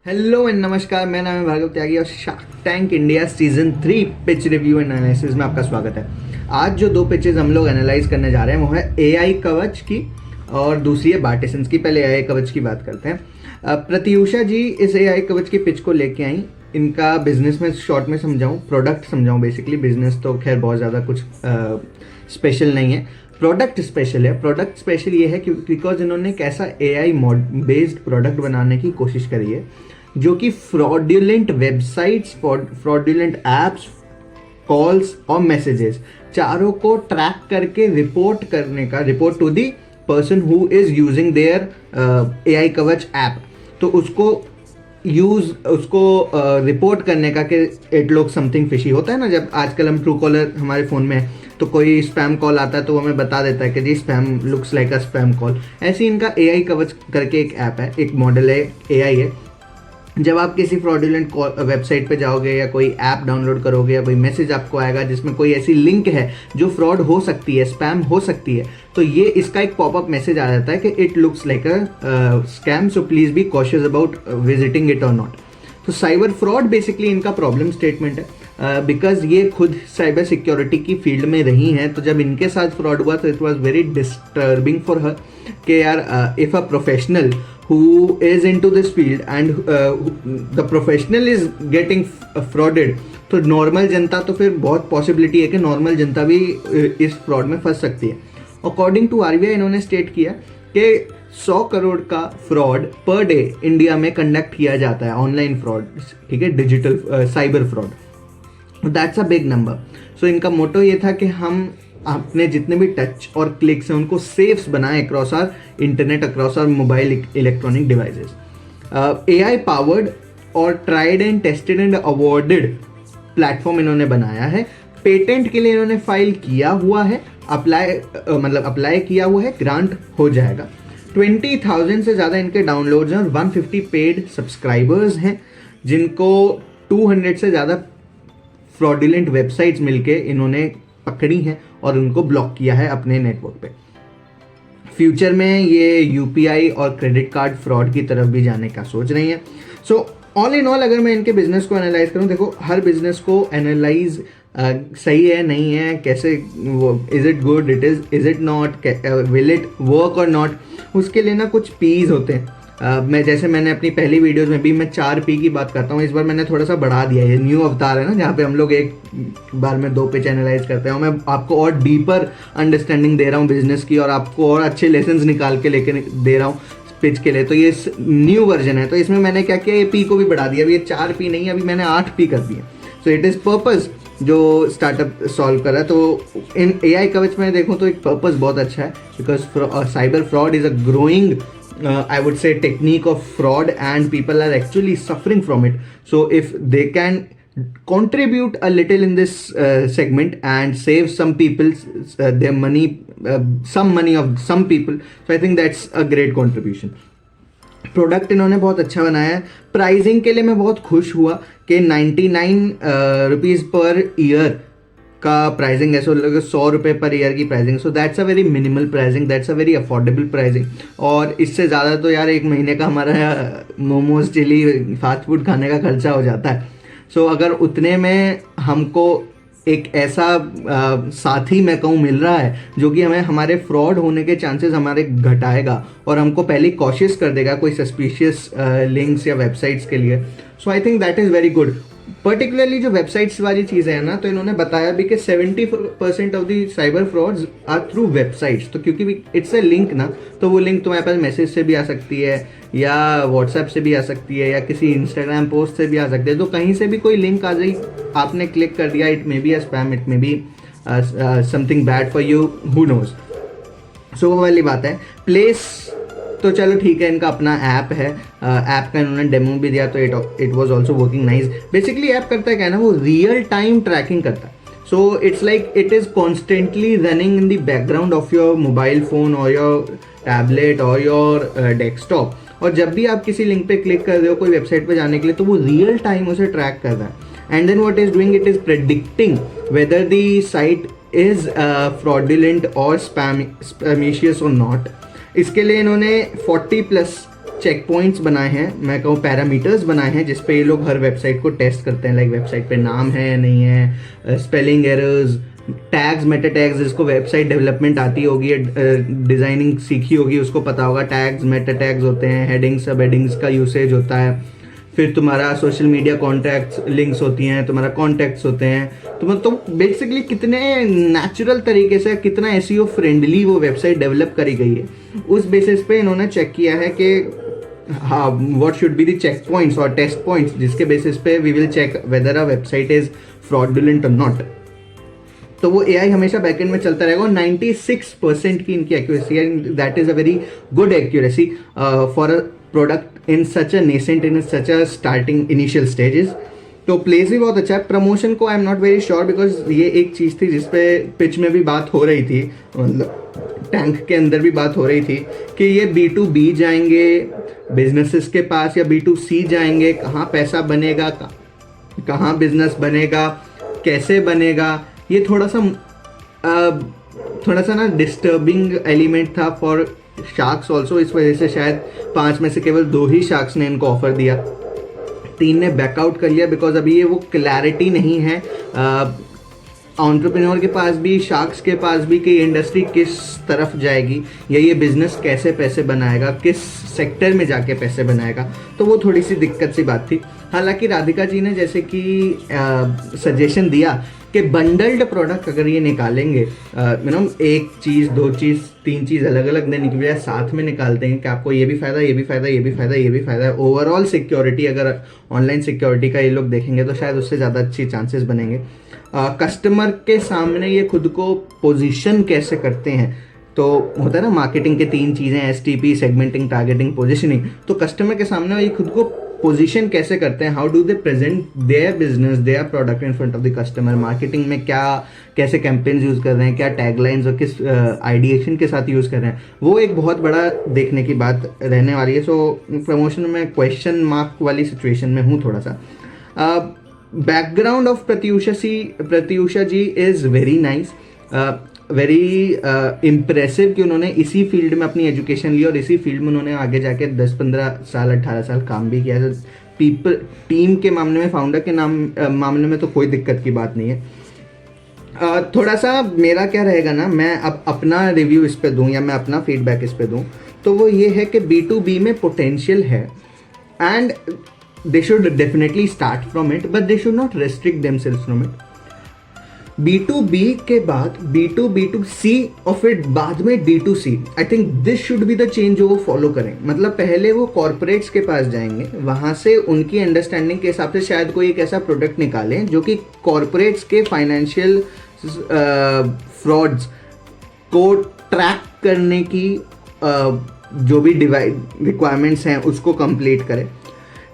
Hello and नमस्कार, मेरा नाम है भार्गव त्यागी और shark tank India season 3 pitch review and analysis में आपका स्वागत है। आज जो दो पिचेस हम लोग एनालाइज करने जा रहे हैं वो है एआई कवच की और दूसरी है बार्टिसंस की। पहले एआई कवच की बात करते हैं। प्रत्युषा जी इस एआई कवच की पिच को लेके आई। इनका बिजनेस में शॉर्ट में समझाऊं, प्रोडक्ट समझाऊं। बेसिकली बिजनेस तो खैर बहुत ज़्यादा कुछ स्पेशल नहीं है, प्रोडक्ट स्पेशल है। प्रोडक्ट स्पेशल ये है बिकॉज इन्होंने एक ऐसा एआई बेस्ड प्रोडक्ट बनाने की कोशिश करी है जो कि fraudulent websites, fraudulent apps, calls और मैसेजेस चारों को ट्रैक करके report to the person who is using their AI Kavach app. तो उसको रिपोर्ट करने का कि इट लुक्स समथिंग फिशी होता है ना। जब आजकल हम ट्रू कॉलर हमारे फ़ोन में है तो कोई स्पैम कॉल आता है तो वो हमें बता देता है कि जी spam looks like a spam call. ऐसे ही इनका एआई कवच करके एक ऐप है, एक मॉडल है, एआई है। जब आप किसी फ्रॉडुलेंट वेबसाइट पे जाओगे या कोई ऐप डाउनलोड करोगे या कोई मैसेज आपको आएगा जिसमें कोई ऐसी लिंक है जो फ्रॉड हो सकती है, स्पैम हो सकती है, तो ये इसका एक पॉपअप मैसेज आ जाता है कि it looks like a scam, so please be cautious about visiting it और नॉट। तो साइबर फ्रॉड बेसिकली इनका प्रॉब्लम स्टेटमेंट है बिकॉज ये खुद साइबर सिक्योरिटी की फील्ड में रही हैं। तो जब इनके साथ फ्रॉड हुआ तो it was very disturbing for her कि यार if a professional who is into this field and the professional is getting frauded, तो नॉर्मल जनता तो फिर बहुत पॉसिबिलिटी है कि नॉर्मल जनता भी इस फ्रॉड में फंस सकती है। अकॉर्डिंग टू आरबीआई इन्होंने स्टेट किया कि 100 करोड़ का फ्रॉड पर डे इंडिया में कंडक्ट किया जाता है, ऑनलाइन फ्रॉड, ठीक है, digital cyber fraud. That's a big number. So इनका मोटो ये था कि हम अपने जितने भी टच और क्लिक्स हैं उनको सेफ्स बनाएं across our internet, across our mobile electronic devices. AI powered और tried and tested and awarded platform इन्होंने बनाया है। पेटेंट के लिए इन्होंने फाइल किया हुआ है, अप्लाई किया हुआ है, ग्रांट हो जाएगा। 20,000 से ज़्यादा इनके डाउनलोड्स हैं और 150 पेड सब्सक्राइबर्स हैं, जिनको 200 से ज़्यादा फ्रॉडुलेंट वेबसाइट्स मिलके इन्होंने पकड़ी हैं और उनको ब्लॉक किया है अपने नेटवर्क पे। फ्यूचर में ये यूपीआई और क्रेडिट कार्ड फ्रॉड की तरफ भी जाने का सोच रही हैं। सो ऑल इन ऑल अगर मैं इनके बिजनेस को एनालाइज करूं, देखो हर बिजनेस को एनालाइज सही है नहीं है, कैसे वो is it good, is it not, will it work और नॉट, उसके लिए ना कुछ पीज होते हैं। मैंने अपनी पहली वीडियोस में भी मैं 4 पी की बात करता हूँ। इस बार मैंने थोड़ा सा बढ़ा दिया है, ये न्यू अवतार है ना जहाँ पे हम लोग एक बार में 2 पिच एनालाइज करते हैं। मैं आपको और डीपर अंडरस्टैंडिंग दे रहा हूँ बिजनेस की और आपको और अच्छे लेसन्स निकाल के लेके दे रहा हूँ पिच के लिए। तो ये न्यू वर्जन है, तो इसमें मैंने क्या किया, ये पी को भी बढ़ा दिया। अभी ये 4 पी नहीं, अभी मैंने 8 पी कर दिए। सो इट इज़ पर्पज़ जो स्टार्टअप सॉल्व कर रहा है। तो इन एआई कवच में देखो तो एक पर्पज़ बहुत अच्छा है because cyber fraud is a growing I would say technique of fraud and people are actually suffering from it. So if they can contribute a little in this segment and save some people's their money, some money of some people, so I think that's a great contribution. Product इन्होंने बहुत अच्छा बनाया है। Pricing के लिए मैं बहुत खुश हुआ कि 99 रुपीज़ पर ईयर का प्राइसिंग है। 100 रुपये पर ईयर की pricing. So that's a very minimal pricing, that's a very affordable pricing. और इससे ज़्यादा तो यार एक महीने का हमारा मोमोज, चिली, फास्ट फूड खाने का खर्चा हो जाता है। सो अगर उतने में हमको एक ऐसा साथी मैं कहूँ मिल रहा है जो कि हमें हमारे फ्रॉड होने के चांसेस हमारे घटाएगा और हमको पहले कॉशियस कर देगा कोई सस्पिशियस लिंक्स या वेबसाइट्स के लिए। So I think that is very good. Particularly जो वेबसाइट्स वाली चीज़ें हैं ना, तो इन्होंने बताया भी कि 70% of the cyber frauds are through websites. तो क्योंकि इट्स अ लिंक ना, तो वो लिंक तुम्हारे पास मैसेज से भी आ सकती है या व्हाट्सएप से भी आ सकती है या किसी इंस्टाग्राम पोस्ट से भी आ सकती है। तो कहीं से भी कोई लिंक आ जाए, आपने क्लिक कर दिया, it may be a spam, it may be something bad for you, who knows. So वो वाली बात है। प्लेस तो चलो ठीक है, इनका अपना ऐप है, ऐप का इन्होंने डेमो भी दिया तो it was also working nice. Basically app करता है क्या ना, वो रियल टाइम ट्रैकिंग करता है। सो it's like it is constantly running in the background of your mobile phone और योर टैबलेट और योर डेस्कटॉप। और जब भी आप किसी लिंक पे क्लिक कर रहे हो कोई वेबसाइट पे जाने के लिए, तो वो रियल टाइम उसे ट्रैक कर रहा है। And then what is doing, it is predicting whether the site is fraudulent और स्पैमिशियस और नॉट। इसके लिए इन्होंने 40+ चेक पॉइंट्स बनाए हैं, मैं कहूँ पैरामीटर्स बनाए हैं, जिस पे ये लोग हर वेबसाइट को टेस्ट करते हैं। लाइक वेबसाइट पे नाम है या नहीं है, spelling errors, tags, Meta tags, जिसको वेबसाइट डेवलपमेंट आती होगी, डिज़ाइनिंग सीखी होगी, उसको पता होगा टैग्स मेटा टैग्स होते हैं, हेडिंग्स सब हेडिंग्स का यूसेज होता है। फिर तुम्हारा सोशल मीडिया कॉन्टैक्ट्स लिंक्स होती हैं, तुम्हारा कॉन्टैक्ट्स होते हैं, तो बेसिकली कितने नेचुरल तरीके से, कितना एसईओ फ्रेंडली वो वेबसाइट डेवलप करी गई है, उस बेसिस पे इन्होंने चेक किया है कि हाँ what should be the check points और टेस्ट पॉइंट्स, जिसके बेसिस पे we will check whether a website is fraudulent और नॉट। तो वो एआई हमेशा बैकएंड में चलता रहेगा और 96% की इनकी एक्यूरेसी है, that is a very good accuracy for a product in such a nascent, in such a starting initial stages. तो प्लेस भी बहुत अच्छा है। प्रमोशन को आई am not very sure, because ये एक चीज़ थी जिसपे पिच में भी बात हो रही थी, मतलब टैंक के अंदर भी बात हो रही थी कि ये B2B जाएंगे बिजनेसेस के पास या B2C जाएंगे, कहाँ पैसा बनेगा, कहाँ बिजनेस बनेगा, कैसे बनेगा। ये थोड़ा सा ना डिस्टर्बिंग एलिमेंट था फॉर शार्क्स ऑल्सो। इस वजह से शायद 5 में से केवल 2 ही शार्क्स ने इनको ऑफर दिया, 3 ने बैकआउट कर लिया, बिकॉज अभी ये वो क्लैरिटी नहीं है एंटरप्रेन्योर के पास भी, शार्क्स के पास भी, कि इंडस्ट्री किस तरफ जाएगी या ये बिजनेस कैसे पैसे बनाएगा, किस सेक्टर में जाके पैसे बनाएगा। तो वो थोड़ी सी दिक्कत सी बात थी। हालांकि राधिका जी ने जैसे कि सजेशन दिया कि बंडल्ड प्रोडक्ट अगर ये निकालेंगे, एक चीज़, 2 चीज़, 3 चीज़ अलग अलग देने की बजाय साथ में निकालते हैं कि आपको ये भी फ़ायदा, ये भी फ़ायदा, ये भी फ़ायदा, ये भी फ़ायदा है। ओवरऑल सिक्योरिटी, अगर ऑनलाइन सिक्योरिटी का ये लोग देखेंगे तो शायद उससे ज़्यादा अच्छी चांसेस बनेंगे। कस्टमर के सामने ये खुद को पोजीशन कैसे करते हैं, तो होता है ना मार्केटिंग के 3 चीज़ें, STP, सेगमेंटिंग, टारगेटिंग, पोजीशनिंग। तो कस्टमर के सामने ये खुद को पोजीशन कैसे करते हैं, how do they present their business, their product in front of the customer. Marketing में क्या, कैसे कैंपेन्स यूज़ कर रहे हैं, क्या टैगलाइंस और किस आइडिएशन के साथ यूज़ कर रहे हैं, वो एक बहुत बड़ा देखने की बात रहने वाली है। सो प्रमोशन में क्वेश्चन मार्क वाली सिचुएशन में हूँ थोड़ा सा। Background of Pratyusha ji is very nice, very impressive कि उन्होंने इसी फील्ड में अपनी एजुकेशन ली और इसी फील्ड में उन्होंने आगे जाके 10-15 साल 18 साल काम भी किया। टीम के मामले में, फाउंडर के मामले में तो कोई दिक्कत की बात नहीं है। थोड़ा सा मेरा क्या रहेगा ना, मैं अब अपना रिव्यू इस पे दूं या मैं अपना फीडबैक इस पे दूं, तो वो ये है कि B2B में पोटेंशियल है and they should definitely start from it, but they should not restrict themselves from it. B2B के बाद B2, B2C और फिर बाद में D2C, I think this should be the change जो वो फॉलो करें। मतलब पहले वो कॉर्पोरेट्स के पास जाएंगे, वहाँ से उनकी अंडरस्टैंडिंग के हिसाब से शायद कोई एक ऐसा प्रोडक्ट निकालें जो कि कॉर्पोरेट्स के फाइनेंशियल फ्रॉड्स को ट्रैक करने की जो भी रिक्वायरमेंट्स हैं उसको कंप्लीट करें।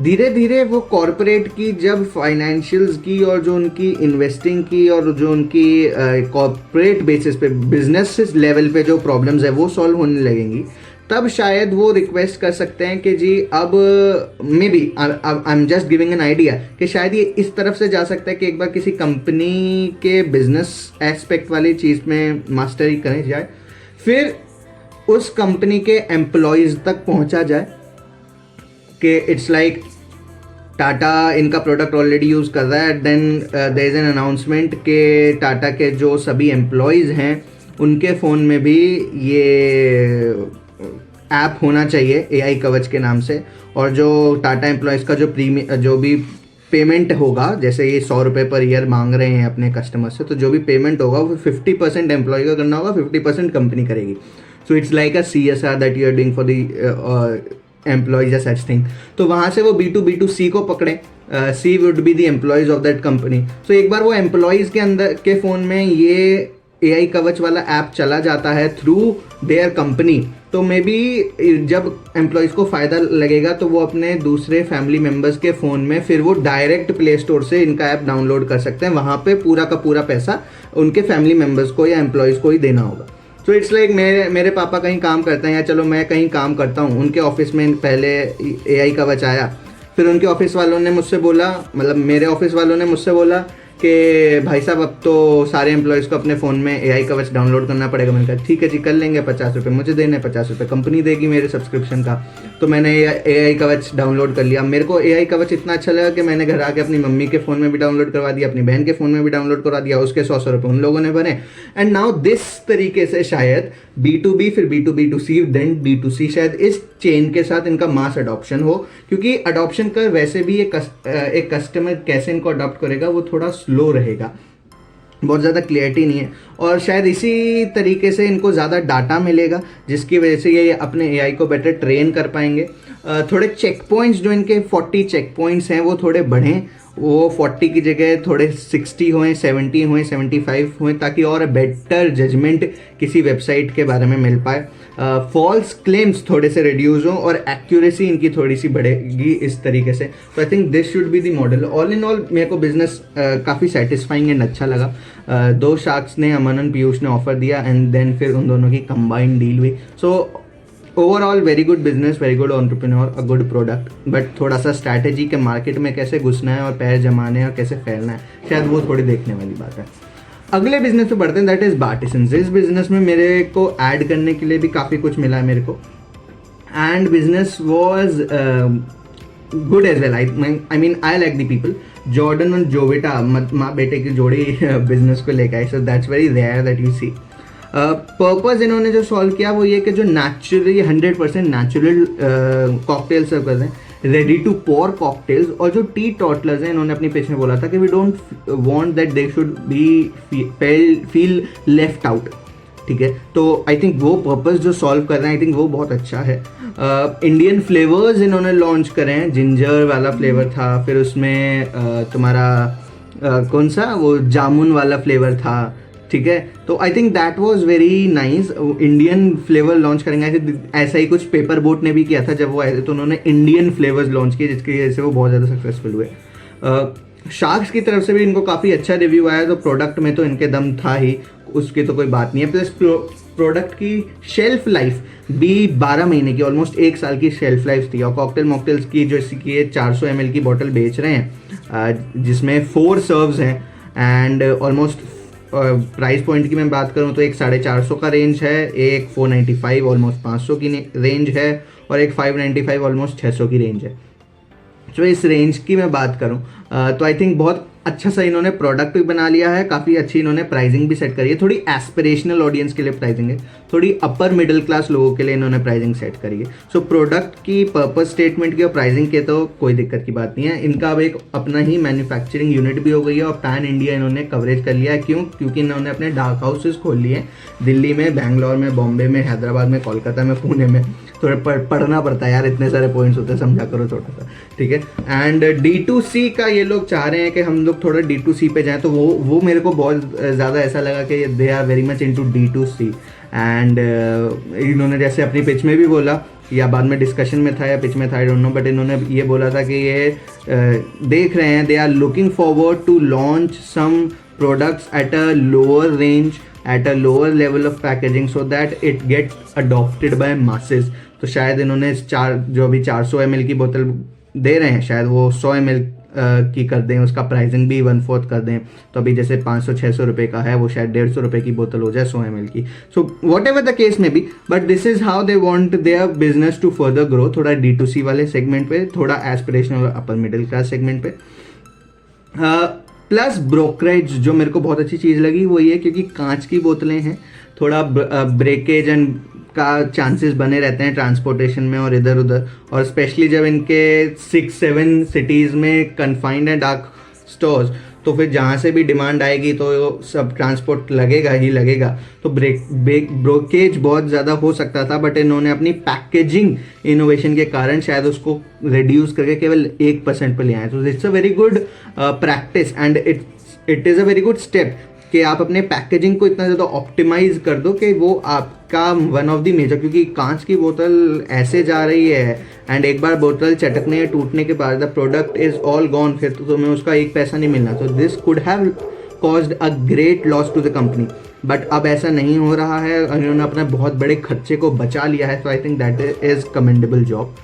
धीरे धीरे वो कॉरपोरेट की जब फाइनेंशियल्स की और जो उनकी इन्वेस्टिंग की और जो उनकी कॉरपोरेट बेसिस पे बिजनेस लेवल पे जो प्रॉब्लम्स है वो सॉल्व होने लगेंगी, तब शायद वो रिक्वेस्ट कर सकते हैं कि जी अब maybe I am just giving an idea कि शायद ये इस तरफ से जा सकता है कि एक बार किसी कंपनी के बिजनेस एस्पेक्ट वाली चीज़ में मास्टरी करें जाए, फिर उस कंपनी के एम्प्लॉयज़ तक पहुंचा जाए कि इट्स लाइक टाटा इनका प्रोडक्ट ऑलरेडी यूज़ कर रहा है, then there is an announcement कि टाटा के जो सभी एम्प्लॉयज़ हैं उनके फ़ोन में भी ये ऐप होना चाहिए AI कवच के नाम से, और जो टाटा एम्प्लॉयज़ का जो भी पेमेंट होगा, जैसे ये 100 रुपये पर ईयर मांग रहे हैं अपने कस्टमर से, तो जो भी पेमेंट होगा वो 50% एम्प्लॉय का करना होगा, 50% कंपनी करेगी। So it's like a CSR that you are doing for the employees या सच थिंग। तो वहाँ से वो B2, B2C को पकड़ें, C would be the employees of that company. So एक बार वो एम्प्लॉयज़ के अंदर के फ़ोन में ये AI कवच वाला ऐप चला जाता है थ्रू देयर कंपनी, तो मे बी जब एम्प्लॉयज़ को फ़ायदा लगेगा तो वो अपने दूसरे फैमिली मेम्बर्स के फ़ोन में फिर वो डायरेक्ट प्ले स्टोर से इनका ऐप डाउनलोड कर सकते हैं। वहाँ पे पूरा का पूरा पैसा उनके फैमिली मेम्बर्स को या एम्प्लॉयज़ को ही देना होगा। सो इट्स लाइक मेरे पापा कहीं काम करते हैं या चलो मैं कहीं काम करता हूँ, उनके ऑफिस में पहले AI कवच आया, फिर उनके ऑफिस वालों ने मुझसे बोला, मतलब मेरे ऑफिस वालों ने मुझसे बोला कि भाई साहब अब तो सारे एम्प्लॉयज़ को अपने फ़ोन में AI कवच डाउनलोड करना पड़ेगा। मैंने कहा ठीक है जी कर लेंगे, 50 रुपये मुझे देने, 50 रुपये कंपनी देगी मेरे सब्सक्रिप्शन का। तो मैंने AI कवच डाउनलोड कर लिया। मेरे को AI कवच इतना अच्छा लगा कि मैंने घर आके अपनी मम्मी के फ़ोन में भी डाउनलोड करवा दिया, अपनी बहन के फ़ोन में भी डाउनलोड करवा दिया, उसके 100 रुपये उन लोगों ने भरे। एंड नाउ दिस तरीके से शायद B2B फिर B2B2C देन B2C शायद इस चेन के साथ इनका मास अडॉप्शन हो, क्योंकि अडॉप्शन का वैसे भी एक कस्टमर कैसे इनको अडॉप्ट करेगा वो थोड़ा स्लो रहेगा, बहुत ज़्यादा क्लियरिटी नहीं है। और शायद इसी तरीके से इनको ज़्यादा डाटा मिलेगा जिसकी वजह से ये अपने AI को बेटर ट्रेन कर पाएंगे। थोड़े चेक पॉइंट्स जो इनके 40 चेक पॉइंट्स हैं वो थोड़े बढ़ें, वो 40 की जगह थोड़े 60 हों, 70 हों, 75 हों, ताकि और बेटर जजमेंट किसी वेबसाइट के बारे में मिल पाए। फॉल्स क्लेम्स थोड़े से रिड्यूस हों और एक्यूरेसी इनकी थोड़ी सी बढ़ेगी इस तरीके से। तो I think this should be the model. All in all मेरे को बिजनेस काफ़ी सेटिस्फाइंग एंड अच्छा लगा। दो शार्क्स ने, अमन और पीयूष ने ऑफर दिया एंड देन फिर उन दोनों की कंबाइंड डील हुई। So overall very good business, very good entrepreneur, a good product, but थोड़ा सा स्ट्रैटेजी के मार्केट में कैसे घुसना है और पैर जमाने हैं और कैसे फैलना है, शायद वो थोड़ी देखने वाली बात है। अगले बिजनेस पे बढ़ते हैं, दैट इज बार्टिसंस। इस बिजनेस में मेरे को ऐड करने के लिए भी काफ़ी कुछ मिला है मेरे को, and business was good as well. I mean I like the people. Jordan और जोविटा माँ बेटे की जोड़ी बिजनेस को लेकर आई, so that's very rare that you see. Purpose इन्होंने जो सॉल्व किया वो ये कि जो नेचुरली 100% नेचुरल कॉकटेल सर्व करते हैं, रेडी टू पोर कॉकटेल्स, और जो टी टॉटलर्स हैं इन्होंने अपनी पेज में बोला था कि we don't want that they should be feel left out. ठीक है, तो आई थिंक वो पर्पस जो सॉल्व कर रहे हैं आई थिंक वो बहुत अच्छा है। इंडियन फ्लेवर्स इन्होंने लॉन्च करे हैं, जिंजर वाला फ्लेवर था, फिर उसमें तुम्हारा कौन सा वो जामुन वाला फ्लेवर था। ठीक है, तो I think that was very nice. Indian flavour launch करेंगे, ऐसा ही कुछ पेपर बोट ने भी किया था जब वो आए थे, तो उन्होंने इंडियन फ्लेवर्स लॉन्च किए जिसकी वजह से वो बहुत ज़्यादा सक्सेसफुल हुए। शार्क्स की तरफ से भी इनको काफ़ी अच्छा रिव्यू आया, तो प्रोडक्ट में तो इनके दम था ही, उसकी तो कोई बात नहीं है। प्लस प्रोडक्ट की शेल्फ लाइफ भी 12 महीने की, ऑलमोस्ट 1 साल की शेल्फ लाइफ थी। और कॉकटेल मॉकटेल्स की जो की 400 ml की बॉटल बेच रहे हैं जिसमें 4 सर्व्स हैं, एंड ऑलमोस्ट प्राइस पॉइंट की मैं बात करूं तो एक 450 का रेंज है, एक 495 ऑलमोस्ट 500 की रेंज है, और एक 595 ऑलमोस्ट 600 की रेंज है। जो इस रेंज की मैं बात करूं तो आई थिंक बहुत अच्छा सा इन्होंने प्रोडक्ट भी बना लिया है, काफ़ी अच्छी इन्होंने प्राइसिंग भी सेट करी है। थोड़ी एस्पिरेशनल ऑडियंस के लिए प्राइसिंग है, थोड़ी अपर मिडिल क्लास लोगों के लिए इन्होंने प्राइसिंग सेट करी है। सो प्रोडक्ट की, पर्पस स्टेटमेंट की और प्राइसिंग के तो कोई दिक्कत की बात नहीं है। इनका अब एक अपना ही मैन्युफैक्चरिंग यूनिट भी हो गई है और पैन इंडिया इन्होंने कवरेज कर लिया है। क्यों? क्योंकि इन्होंने अपने डार्क हाउसेज खोल लिए हैं दिल्ली में, बैंगलोर में, बॉम्बे में, हैदराबाद में, कोलकाता में, पुणे में। थोड़ा पढ़ना पड़ता है यार, इतने सारे पॉइंट्स होते हैं, समझा करो थोड़ा सा। ठीक है, एंड D2C का ये लोग चाह रहे हैं कि हम लोग थोड़ा D2C पे जाएं, तो वो मेरे को बहुत ज़्यादा ऐसा लगा कि they are very much into D2C। And इन्होंने जैसे अपनी पिच में भी बोला, या बाद में डिस्कशन में था या पिच में था, आई डोंट नो, बट इन्होंने ये बोला था कि ये देख रहे हैं, they are looking forward to launch some products at a lower range, at a lower level of packaging, so that it gets adopted by masses. तो शायद इन्होंने जो अभी 400 ml की बोतल दे रहे हैं, शायद वो 100 ml की कर दें, उसका प्राइसिंग भी 1/4 कर दें। तो अभी जैसे 500-600 रुपये का है, वो शायद 150 रुपये की बोतल हो जाए 100 ml की। So whatever the case may be, but this is how they want their business to further grow. थोड़ा D2C वाले सेगमेंट पे, थोड़ा aspirational upper middle class segment पे। प्लस ब्रोकरेज जो मेरे को बहुत अच्छी चीज़ लगी वो ये, क्योंकि कांच की बोतलें हैं, थोड़ा ब्रेकेज एंड का चांसेस बने रहते हैं ट्रांसपोर्टेशन में और इधर उधर, और स्पेशली जब इनके 6-7 सिटीज़ में कन्फाइंड है डार्क स्टोर्स, तो फिर जहाँ से भी डिमांड आएगी तो सब ट्रांसपोर्ट लगेगा ही लगेगा। तो ब्रोकेज बहुत ज़्यादा हो सकता था, बट इन्होंने अपनी पैकेजिंग इनोवेशन के कारण शायद उसको रिड्यूस करके केवल 1% पर ले आए। तो it's a very good practice and it is a very good step कि आप अपने पैकेजिंग को इतना ज़्यादा ऑप्टिमाइज कर दो कि वो आपका वन ऑफ द मेजर, क्योंकि कांच की बोतल ऐसे जा रही है एंड एक बार बोतल चटकने या टूटने के बाद the product is all gone, फिर तो तुम्हें उसका एक पैसा नहीं मिलना। तो this could have caused a great loss to the company, but अब ऐसा नहीं हो रहा है, उन्होंने अपने बहुत बड़े खर्चे को बचा लिया है। तो I think that is commendable job.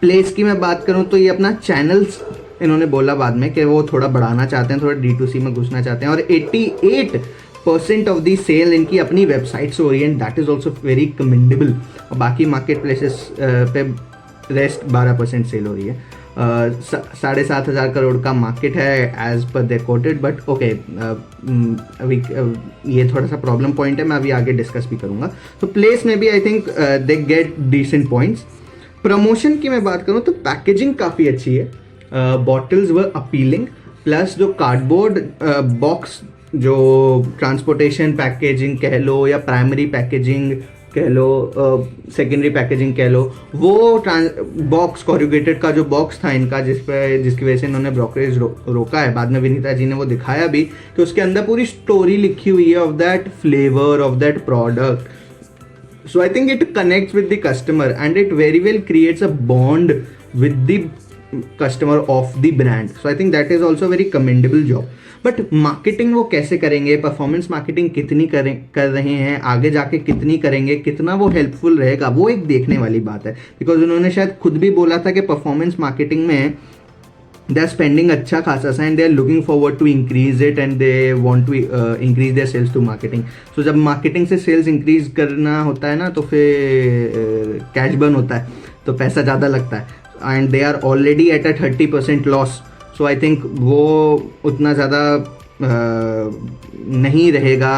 Place की मैं बात करूं तो ये अपना चैनल्स इन्होंने बोला बाद में कि वो थोड़ा बढ़ाना चाहते हैं, थोड़ा D2C में घुसना चाहते हैं, और 88% ऑफ दी सेल इनकी अपनी वेबसाइट से हो रही है, and that is also very commendable. और बाकी मार्केट प्लेसेस पे रेस्ट 12% सेल हो रही है। 7,500 करोड़ का मार्केट है as per they coated, but okay, अभी ये थोड़ा सा प्रॉब्लम पॉइंट है, मैं अभी आगे डिस्कस भी करूँगा। तो प्लेस में भी I think they get decent points. Promotion की मैं बात करूँ तो पैकेजिंग काफ़ी अच्छी है, बॉटल्स वर अपीलिंग, प्लस जो कार्डबोर्ड बॉक्स, जो ट्रांसपोर्टेशन पैकेजिंग कह लो या प्राइमरी पैकेजिंग कह लो, सेकेंडरी पैकेजिंग कह लो, वो बॉक्स कॉर्रुगेटेड का जो बॉक्स था इनका, जिसकी वजह से इन्होंने ब्रोकरेज रोका है, बाद में विनीता जी ने वो दिखाया भी कि उसके अंदर पूरी स्टोरी लिखी हुई है of that flavour of that product. So I think it connects with the customer and it very well creates a bond with the customer of the brand. So I think that is also a very commendable job. But marketing वो कैसे करेंगे, performance marketing कितनी कर रहे हैं, आगे जाके कितनी करेंगे, कितना वो हेल्पफुल रहेगा, वो एक देखने वाली बात है। बिकॉज उन्होंने शायद खुद भी बोला था कि परफॉर्मेंस मार्केटिंग में they are spending अच्छा खासा सा and they are looking forward to increase it and they want to increase their sales to marketing. So जब marketing से sales increase करना होता है ना, तो फिर cash burn होता है, तो पैसा ज़्यादा लगता है and they are already at a 30% loss. So I think वो उतना ज़्यादा नहीं रहेगा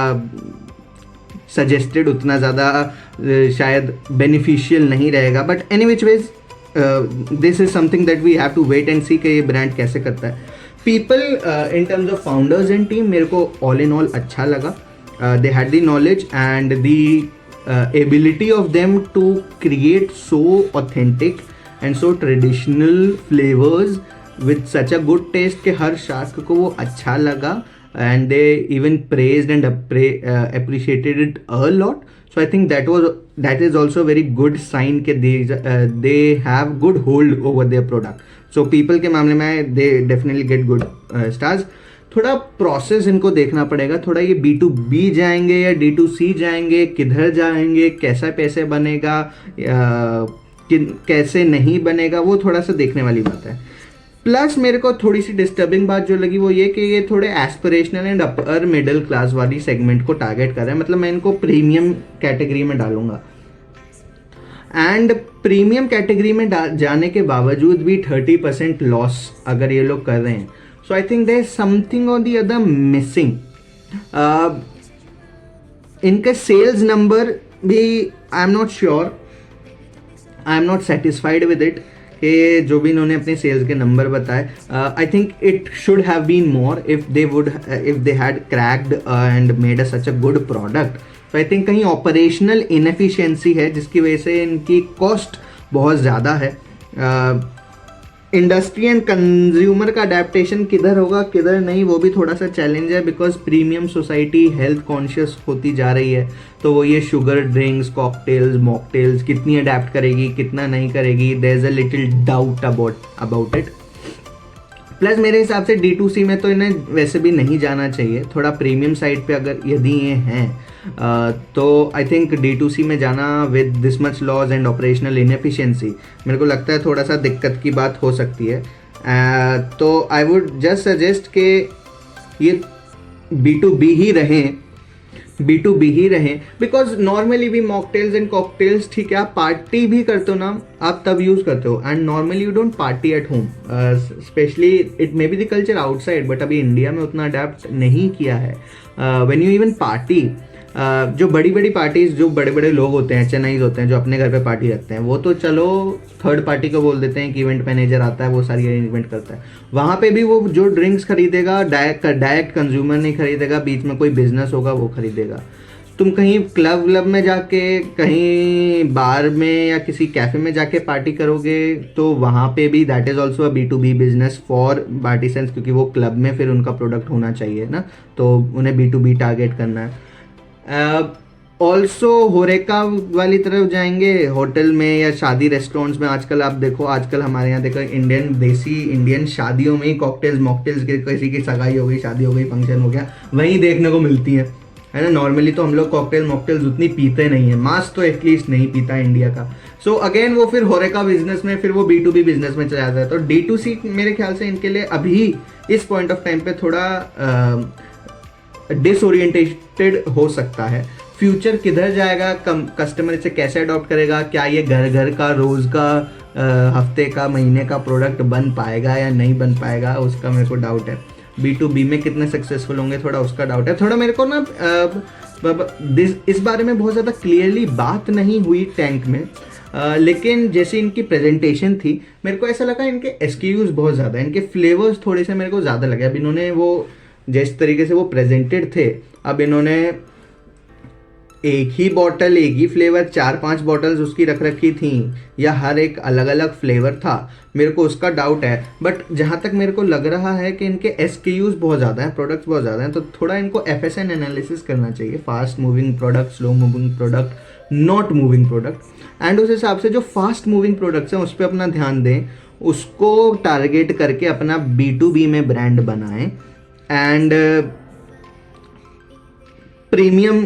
सजेस्टेड, उतना ज़्यादा शायद बेनिफिशियल नहीं रहेगा, but any which ways this is something that we have to wait and see कि ये ब्रांड कैसे करता है। People in terms of founders and team, मेरे को ऑल इन ऑल अच्छा लगा। They had the knowledge and the ability of them to create so authentic and so traditional flavours with such a good taste कि हर शास्क को वो अच्छा लगा, and they even praised and appreciated it a lot. So I think that is also a very good sign कि they have good hold over their product. So people के मामले में they definitely get good stars. थोड़ा process इनको देखना पड़ेगा, थोड़ा ये B2B जाएंगे या D2C जाएंगे, किधर जाएंगे, कैसा पैसे बनेगा, कैसे नहीं बनेगा, वो थोड़ा सा देखने वाली बात है। प्लस मेरे को थोड़ी सी डिस्टर्बिंग बात जो लगी वो ये कि ये थोड़े aspirational and upper middle class वाली सेगमेंट को टारगेट कर रहे हैं। मतलब मैं इनको प्रीमियम कैटेगरी में डालूंगा, एंड प्रीमियम कैटेगरी में जाने के बावजूद भी 30% लॉस अगर ये लोग कर रहे हैं, so I think there is something on the other missing. इनके सेल्स नंबर भी I am not sure, I am not satisfied with it कि जो भी इन्होंने अपने सेल्स के नंबर बताए, I think it should have been more if they had cracked and made such a good product. तो I think कहीं operational inefficiency है जिसकी वजह से इनकी कॉस्ट बहुत ज़्यादा है। इंडस्ट्री एंड कंज्यूमर का अडेप्टेशन किधर होगा किधर नहीं, वो भी थोड़ा सा चैलेंज है, because premium society health conscious होती जा रही है। तो वो ये शुगर ड्रिंक्स, कॉकटेल्स, मॉकटेल्स कितनी अडेप्ट करेगी, कितना नहीं करेगी, there is a little doubt about it. Plus मेरे हिसाब से D2C में तो इन्हें वैसे भी नहीं जाना चाहिए, थोड़ा प्रीमियम साइड पे अगर यदि ये हैं तो आई थिंक D2C में जाना with this much loss and operational inefficiency मेरे को लगता है थोड़ा सा दिक्कत की बात हो सकती है। तो आई वुड जस्ट सजेस्ट कि ये B2B ही रहें, बिकॉज नॉर्मली भी मॉकटेल्स एंड कॉकटेल्स, ठीक है, आप पार्टी भी करते हो ना, आप तब यूज़ करते हो, and normally you don't party at home, specially it may be the culture outside, but अभी इंडिया में उतना अडेप्ट नहीं किया है। व्हेन यू इवन पार्टी, जो बड़ी बड़ी पार्टीज, जो बड़े बड़े लोग होते हैं, चेन्नईज होते हैं, जो अपने घर पे पार्टी रखते हैं, वो तो चलो थर्ड पार्टी को बोल देते हैं कि इवेंट मैनेजर आता है, वो सारी अरेंजमेंट करता है। वहाँ पे भी वो जो ड्रिंक्स खरीदेगा डायरेक्ट कंज्यूमर नहीं खरीदेगा, बीच में कोई बिजनेस होगा वो खरीदेगा। तुम कहीं क्लब में जाके, कहीं बार में या किसी कैफे में जाके पार्टी करोगे तो वहाँ पे भी that is also a B2B business for partisans, क्योंकि वो क्लब में फिर उनका प्रोडक्ट होना चाहिए ना, तो उन्हें B2B टारगेट करना है। ऑल्सो होरेका वाली तरफ जाएंगे, होटल में या शादी रेस्टोरेंट्स में। आजकल आप देखो, आजकल हमारे यहाँ देखो देसी इंडियन शादियों में ही कॉकटेल्स मॉकटेल्स, किसी की सगाई हो गई, शादी हो गई, फंक्शन हो गया, वहीं देखने को मिलती है है ना। नॉर्मली तो हम लोग कॉकटेल मॉकटेल्स उतनी पीते नहीं है, मास तो एटलीस्ट नहीं पीता इंडिया का। सो अगेन वो फिर होरेका बिजनेस में, फिर वो B2B बिजनेस में चला जाता है। तो D2C मेरे ख्याल से इनके लिए अभी इस पॉइंट ऑफ टाइम पे थोड़ा डिसओरिएंटेड हो सकता है। फ्यूचर किधर जाएगा, कस्टमर इसे कैसे अडॉप्ट करेगा, क्या ये घर घर का रोज का हफ्ते का महीने का प्रोडक्ट बन पाएगा या नहीं बन पाएगा, उसका मेरे को डाउट है। B2B में कितने सक्सेसफुल होंगे, थोड़ा उसका डाउट है। थोड़ा मेरे को ना इस बारे में बहुत ज़्यादा क्लियरली बात नहीं हुई टैंक में, लेकिन जैसे इनकी प्रेजेंटेशन थी मेरे को ऐसा लगा इनके SKUs बहुत ज़्यादा, इनके फ्लेवर्स थोड़े से मेरे को ज़्यादा लगे। अब इन्होंने वो जिस तरीके से वो प्रेजेंटेड थे, अब इन्होंने एक ही बॉटल, एक ही फ्लेवर, 4-5 बॉटल्स उसकी रख रखी थी, या हर एक अलग अलग फ्लेवर था, मेरे को उसका डाउट है। बट जहाँ तक मेरे को लग रहा है कि इनके SKUs बहुत ज़्यादा हैं, प्रोडक्ट्स बहुत ज़्यादा हैं, तो थोड़ा इनको FSN एनालिसिस करना चाहिए, fast moving product, slow moving product, not moving product. And उस हिसाब से जो फास्ट मूविंग प्रोडक्ट्स हैं उस पर अपना ध्यान दें, उसको टारगेट करके अपना B2B में ब्रांड बनाएं। एंड प्रीमियम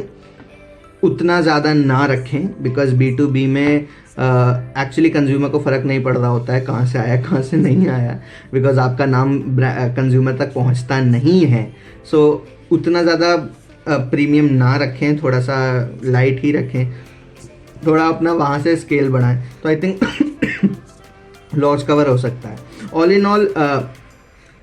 उतना ज़्यादा ना रखें, बिकॉज B2B में एक्चुअली कंज्यूमर को फ़र्क नहीं पड़ रहा होता है कहाँ से आया कहाँ से नहीं आया, बिकॉज आपका नाम कंज्यूमर तक पहुँचता नहीं है। सो उतना ज़्यादा प्रीमियम ना रखें, थोड़ा सा लाइट ही रखें, थोड़ा अपना वहाँ से स्केल बढ़ाएं, तो आई थिंक लॉस कवर हो सकता है। All in all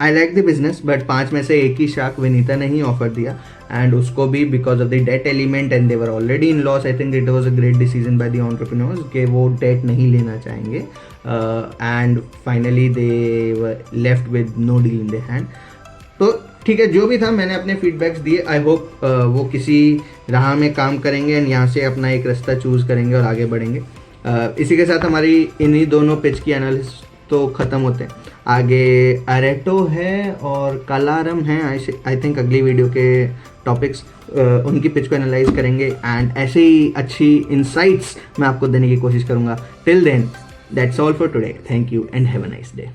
I like the business, but 5 में से एक ही शार्क विनीता ने ही ऑफर दिया, एंड उसको भी because of the debt element, and they were already in loss. I think it was a great decision by the entrepreneurs कि वो debt नहीं लेना चाहेंगे, and finally they were left with no deal in the hand. तो ठीक है, जो भी था मैंने अपने फीडबैक्स दिए। आई होप वो किसी राह में काम करेंगे एंड यहाँ से अपना एक रास्ता चूज़ करेंगे और आगे बढ़ेंगे। इसी के साथ हमारी इन्हीं दोनों पिच की एनालिसिस तो ख़त्म होते हैं। आगे अरेटो है और कलारम है, आई थिंक अगली वीडियो के टॉपिक्स उनकी पिच को एनालाइज करेंगे, एंड ऐसे ही अच्छी इंसाइट्स मैं आपको देने की कोशिश करूँगा। Till then that's all for today, thank you and have a nice day.